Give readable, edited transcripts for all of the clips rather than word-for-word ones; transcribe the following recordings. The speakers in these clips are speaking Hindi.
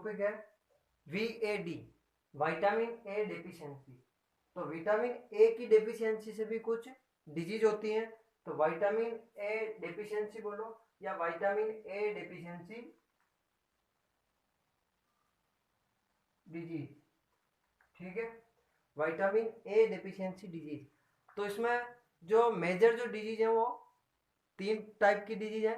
टॉपिक है VAD, विटामिन ए डेफिशिएंसी। तो विटामिन ए की डेफिशिएंसी से भी कुछ डिजीज होती हैं, तो विटामिन ए डेफिशिएंसी बोलो या विटामिन ए डेफिशिएंसी डिजीज, ठीक है, विटामिन ए डेफिशिएंसी डिजीज। तो इसमें जो मेजर जो डिजीज है वो 3 टाइप की डिजीज है,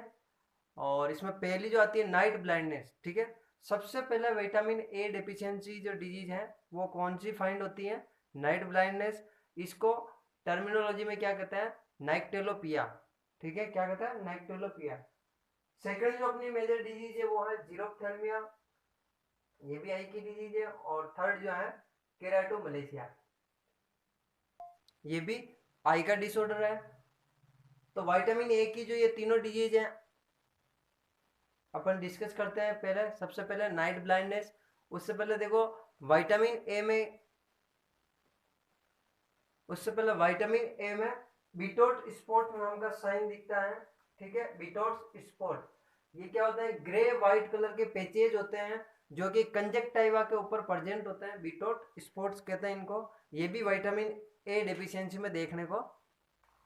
और इसमें पहली जो आती है नाइट ब्लाइंडनेस, ठीक है। सबसे पहले विटामिन ए डेफिशिएंसी जो डिजीज है वो कौन सी फाइंड होती है, नाइट ब्लाइंडनेस। इसको टर्मिनोलॉजी में क्या कहते हैं, नाइक्टेलोपिया, ठीक है, क्या कहते हैं, नाइक्टेलोपिया। सेकंड जो अपनी मेजर डिजीज है वो है जीरोप्थेल्मिया, ये भी आई की डिजीज है। और थर्ड जो है केराटोमलेशिया, ये भी आई का डिसऑर्डर है। तो विटामिन ए की जो ये तीनों डिजीज है अपन डिस्कस करते हैं। पहले सबसे पहले नाइट ब्लाइंडनेस। उससे पहले देखो विटामिन ए में, उससे पहले विटामिन ए में बिटोट स्पॉट नाम का साइन दिखता है, ठीक है, बिटोट स्पॉट। ये क्या होता है, ग्रे व्हाइट कलर के पैचेज होते हैं जो कि कंजक्टाइवा के ऊपर प्रेजेंट होते हैं, बिटोट स्पॉट्स कहते हैं इनको। ये भी विटामिन ए डेफिशिएंसी में देखने को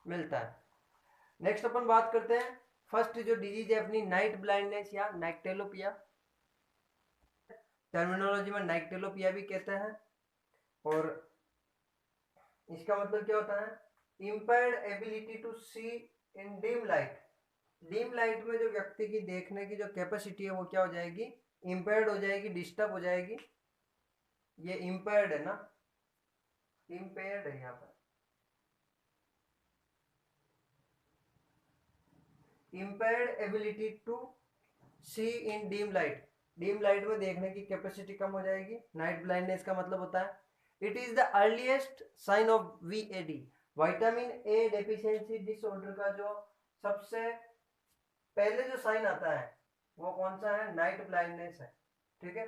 मिलता है। नेक्स्ट अपन बात करते हैं, फर्स्ट जो डिजीज है अपनी नाइट ब्लाइंडनेस या नाइक्टेलोपिया, टर्मिनोलॉजी में नाइक्टेलोपिया भी कहते हैं। और इसका मतलब क्या होता है, impaired ability to see in dim light. Dim light में जो व्यक्ति की देखने की जो कैपेसिटी है वो क्या हो जाएगी, इम्पेयर्ड हो जाएगी, डिस्टर्ब हो जाएगी। ये इम्पेयर्ड है ना, इम्पेयर्ड है यहाँ पर, impaired ability to see in dim light. Dim light में देखने की कैपेसिटी कम हो जाएगी, नाइट ब्लाइंडनेस का मतलब होता है। It is the earliest sign of VAD, vitamin A deficiency disorder का जो सबसे पहले जो साइन आता है वो कौन सा है, नाइट ब्लाइंडनेस है, ठीक है।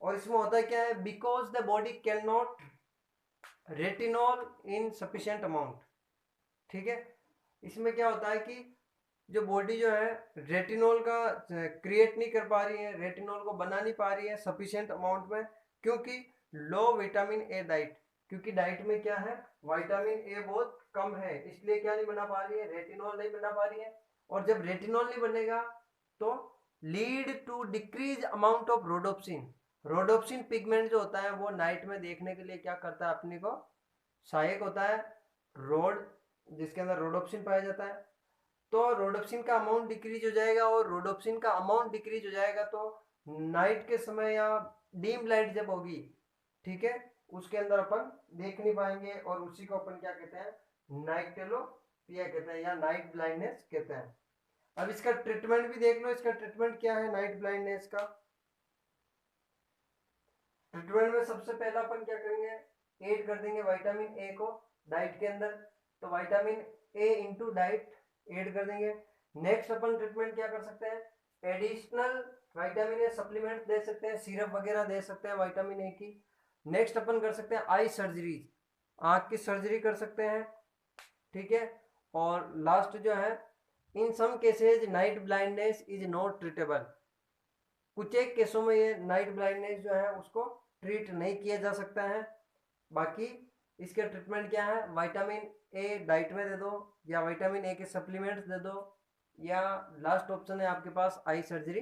और इसमें होता क्या है, because the body can not retinol in sufficient amount, ठीक है। इसमें क्या होता है कि जो बॉडी जो है रेटिनॉल का क्रिएट नहीं कर पा रही है, रेटिनॉल को बना नहीं पा रही है सफिशिएंट अमाउंट में, क्योंकि लो विटामिन ए डाइट, क्योंकि डाइट में क्या है, विटामिन ए बहुत कम है, इसलिए क्या नहीं बना पा रही है, रेटिनॉल नहीं बना पा रही है। और जब रेटिनॉल नहीं बनेगा तो lead to decrease amount of rhodopsin. Rhodopsin pigment जो होता है वो नाइट में देखने के लिए क्या करता है, अपने को सहायक होता है, रोड जिसके अंदर रोडोप्सिन पाया जाता है। तो रोडोप्सिन का अमाउंट डिक्रीज हो जाएगा, और रोडोप्सिन का अमाउंट डिक्रीज हो जाएगा तो नाइट के समय या डीम लाइट जब होगी, ठीक है, उसके अंदर अपन देख नहीं पाएंगे, और उसी को अपन क्या कहते हैं, नाइक्टेलोपिया कहते हैं या नाइट ब्लाइंडनेस कहते हैं। अब इसका ट्रीटमेंट भी देख लो, इसका ट्रीटमेंट क्या है नाइट ब्लाइंडनेस का। ट्रीटमेंट में सबसे पहला अपन क्या करेंगे, ऐड कर देंगे विटामिन ए को डाइट के अंदर, तो vitamin A into diet add कर देंगे। नेक्स्ट अपन ट्रीटमेंट क्या कर सकते हैं, एडिशनल विटामिन ए सप्लीमेंट दे सकते हैं, सिरप वगैरह दे सकते हैं विटामिन ए की। नेक्स्ट अपन कर सकते हैं आई सर्जरी, आँख की सर्जरी कर सकते हैं, ठीक है। और लास्ट जो है, in some cases night blindness is not treatable. कुछ एक केसों में ये नाइट ब्लाइंडनेस जो है उसको ट्रीट नहीं किया जा सकता है। बाकी इसके ट्रीटमेंट क्या है, विटामिन ए डाइट में दे दो, या विटामिन ए के सप्लीमेंट्स दे दो, या लास्ट ऑप्शन है आपके पास आई सर्जरी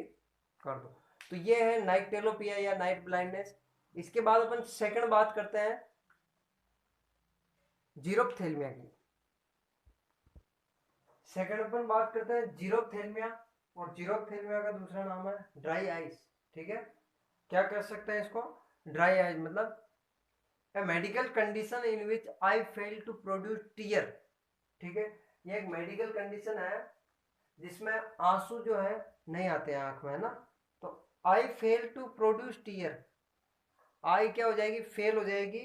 कर दो। तो ये है नाइक्टेलोपिया या नाइट ब्लाइंडनेस। इसके बाद अपन सेकंड बात करते हैं जीरोप्थेल्मिया की। सेकंड अपन बात करते हैं जीरोप्थेल्मिया, और जीरोप्थेल्मिया का दूसरा नाम है ड्राई आइज, ठीक है। क्या कर सकते हैं इसको, ड्राई आइज मतलब a medical condition in which I fail to produce tear, ठीक है। ये एक मेडिकल कंडीशन है जिसमें आंसू जो है नहीं आते हैं आंख में, है ना। तो आई फेल टू प्रोड्यूस टीयर, आई क्या हो जाएगी, फेल हो जाएगी,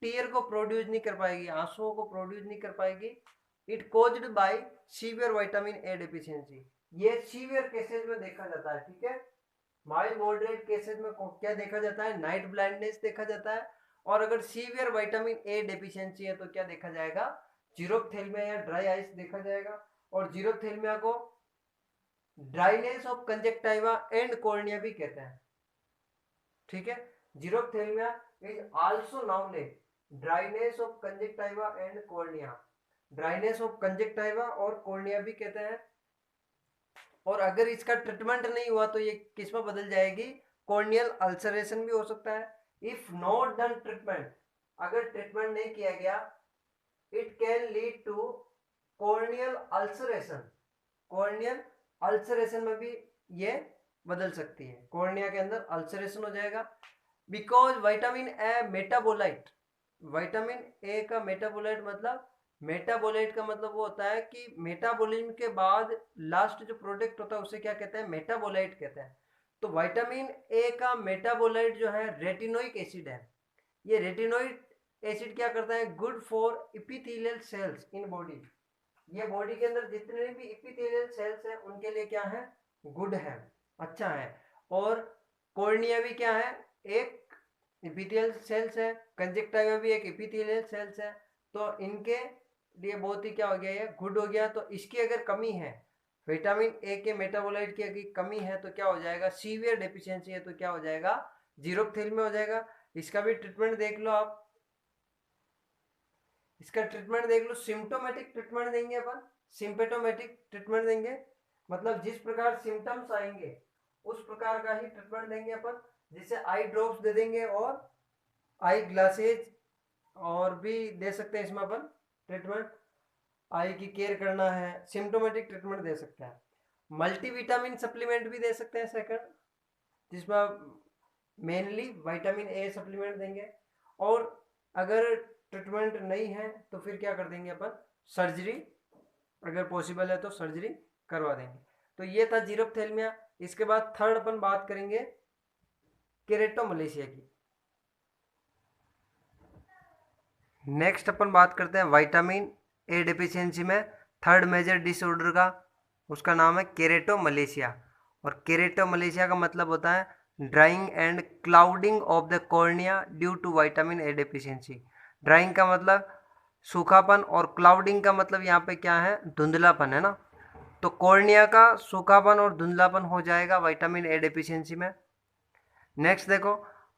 टीयर को प्रोड्यूस नहीं कर पाएगी, आंसुओं को प्रोड्यूस नहीं कर पाएगी। It caused by severe vitamin A deficiency. ये सीवियर केसेस में देखा जाता है, ठीक है। माइल्ड मॉडरेट केसेस में क्या देखा जाता है, नाइट ब्लाइंडनेस देखा जाता है। और अगर सीवियर विटामिन ए डेफिशिएंसी है तो क्या देखा जाएगा, जीरोप्थेल्मिया या ड्राई आइज देखा जाएगा। और जीरोप्थेल्मिया को dryness of conjunctiva and cornea भी कहते हैं, ठीक है। Xerophthalmia is also known a dryness of conjunctiva and cornea. Dryness of conjunctiva और कॉर्निया भी कहते हैं। और अगर इसका ट्रीटमेंट नहीं हुआ तो ये किस में बदल जाएगी, कॉर्नियल अल्सरेशन भी हो सकता है। इफ नॉट डन ट्रीटमेंट, अगर ट्रीटमेंट नहीं किया गया, it can lead to corneal ulceration. Corneal ulceration में भी ये बदल सकती है, कॉर्निया के अंदर अल्सरेशन हो जाएगा। Because vitamin A metabolite, vitamin A का मेटाबोलाइट मतलब, मेटाबोलाइट का मतलब वो होता है कि मेटाबॉलिज्म के बाद लास्ट जो प्रोडक्ट होता है उसे क्या कहते हैं, मेटाबोलाइट कहते हैं। तो विटामिन ए का मेटाबोलाइट जो है रेटिनोइक एसिड है। ये रेटिनोइक एसिड क्या करता है, good for epithelial cells in body. ये बॉडी के अंदर जितने भी इपिथेलियल सेल्स हैं उनके लिए क्या है, गुड है, अच्छा है। और कॉर्निया भी क्या है, एक इपिथेलियल सेल्स है, कंजक्टिवा भी एक इपिथेलियल सेल्स है। तो इनके लिए बहुत ही क्या हो गया, ये गुड हो गया। तो इसकी अगर कमी है, विटामिन ए के मेटाबोलाइट की अगर कमी है तो क्या हो जाएगा, सीवियर डेफिशिएंसी है तो क्या हो जाएगा, जीरोप्थेल्मिया हो जाएगा। इसका भी ट्रीटमेंट देख लो आप, इसका ट्रीटमेंट देख लो। सिम्टोमेटिक ट्रीटमेंट देंगे अपन, सिम्पेटोमेटिक ट्रीटमेंट देंगे, मतलब जिस प्रकार सिम्टम्स आएंगे उस प्रकार का ही ट्रीटमेंट देंगे अपन। जिसे आई ड्रॉप्स दे देंगे और आई ग्लासेज और भी दे सकते हैं इसमें अपन ट्रीटमेंट। आई की केयर करना है, सिम्टोमेटिक ट्रीटमेंट दे सकते हैं। मल्टीविटामिन सप्लीमेंट भी दे सकते हैं सेकंड, जिसमें मेनली विटामिन ए सप्लीमेंट देंगे। और अगर ट्रीटमेंट नहीं है तो फिर क्या कर देंगे अपन, सर्जरी, अगर पॉसिबल है तो सर्जरी करवा देंगे। तो ये था जीरोप्थेल्मिया। इसके बाद थर्ड अपन बात करेंगे केरेटोमलेशिया की। नेक्स्ट अपन बात करते हैं विटामिन ए डेफिशिएंसी में थर्ड मेजर डिसऑर्डर का, उसका नाम है केरेटोमलेशिया। और केरेटोमलेशिया का मतलब होता है drying and clouding of the cornea due to vitamin A deficiency. Drying का मतलब सूखापन और क्लाउडिंग का मतलब यहाँ पे क्या है, धुंधलापन है ना। तो कॉर्निया का सूखापन और धुंधलापन हो जाएगा विटामिन ए डेफिशिएंसी में। नेक्स्ट देखो,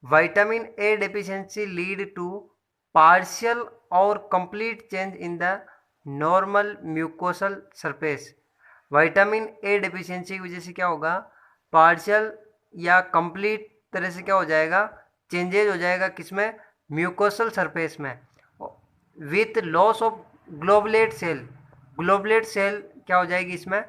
vitamin A deficiency lead to partial और complete change in the normal mucosal surface. Vitamin A deficiency की वजह से क्या होगा, पार्शियल या कंप्लीट तरह से क्या हो जाएगा, चेंजेज हो जाएगा किसमें, म्यूकोसल सरफेस में। With loss of globulate cell, globulate cell क्या हो जाएगी, इसमें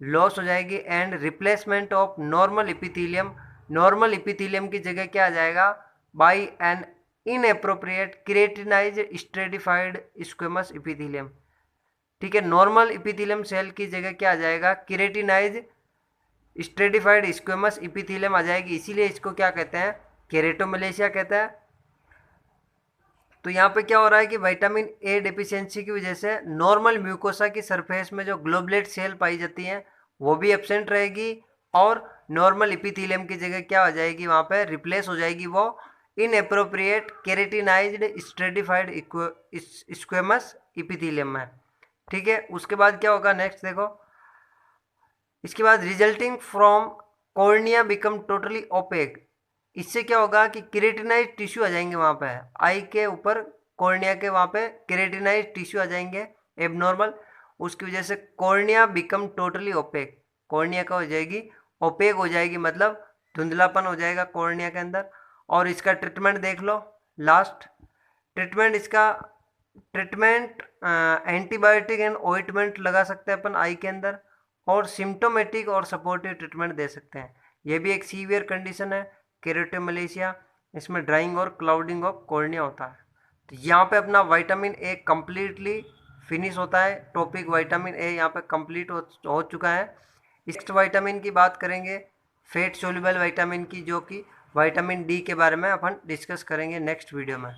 लॉस हो जाएगी। And replacement of normal epithelium, normal epithelium की जगह क्या आ जाएगा, by an inappropriate keratinised stratified squamous epithelium. ठीक है, नॉर्मल इपिथेलियम सेल की जगह क्या आ जाएगा, केराटिनाइज्ड स्ट्रेटिफाइड स्क्वेमस इपिथेलियम आ जाएगी। इसीलिए इसको क्या कहते हैं, केरेटोमलेशिया कहते हैं। तो यहाँ पे क्या हो रहा है कि विटामिन ए डेफिशिएंसी की वजह से नॉर्मल म्यूकोसा की सरफेस में जो ग्लोबुलेट सेल पाई जाती हैं वो भी एब्सेंट रहेगी, और नॉर्मल इपिथेलियम की जगह क्या हो जाएगी, वहाँ पे रिप्लेस हो जाएगी वो inappropriate keratinised stratified squamous epithelium में। ठीक है, उसके बाद क्या होगा, नेक्स्ट देखो, इसके बाद resulting from cornea become totally opaque. इससे क्या होगा कि केराटिनाइज टिश्यू आ जाएंगे वहाँ पे, आई के ऊपर कॉर्निया के वहाँ पे केराटिनाइज टिश्यू आ जाएंगे एबनॉर्मल। उसकी वजह से cornea become totally opaque, cornea का हो जाएगी ओपेक हो जाएगी, मतलब धुंधलापन हो जाएगा कॉर्निया के अंदर। और इसका ट्रीटमेंट देख लो, लास्ट ट्रीटमेंट, इसका ट्रीटमेंट एंटीबायोटिक एंड ऑइंटमेंट लगा सकते हैं अपन आई के अंदर, और सिम्टोमेटिक और सपोर्टिव ट्रीटमेंट दे सकते हैं। ये भी एक सीवियर कंडीशन है केरेटोमलेशिया, इसमें ड्राइंग और क्लाउडिंग ऑफ कॉर्निया होता है। तो यहाँ पे अपना विटामिन ए कम्प्लीटली फिनिश होता है, टॉपिक विटामिन ए यहाँ पे कंप्लीट हो चुका है। नेक्स्ट विटामिन की बात करेंगे, फैट सोल्यूबल विटामिन की, जो कि विटामिन डी के बारे में अपन डिस्कस करेंगे नेक्स्ट वीडियो में।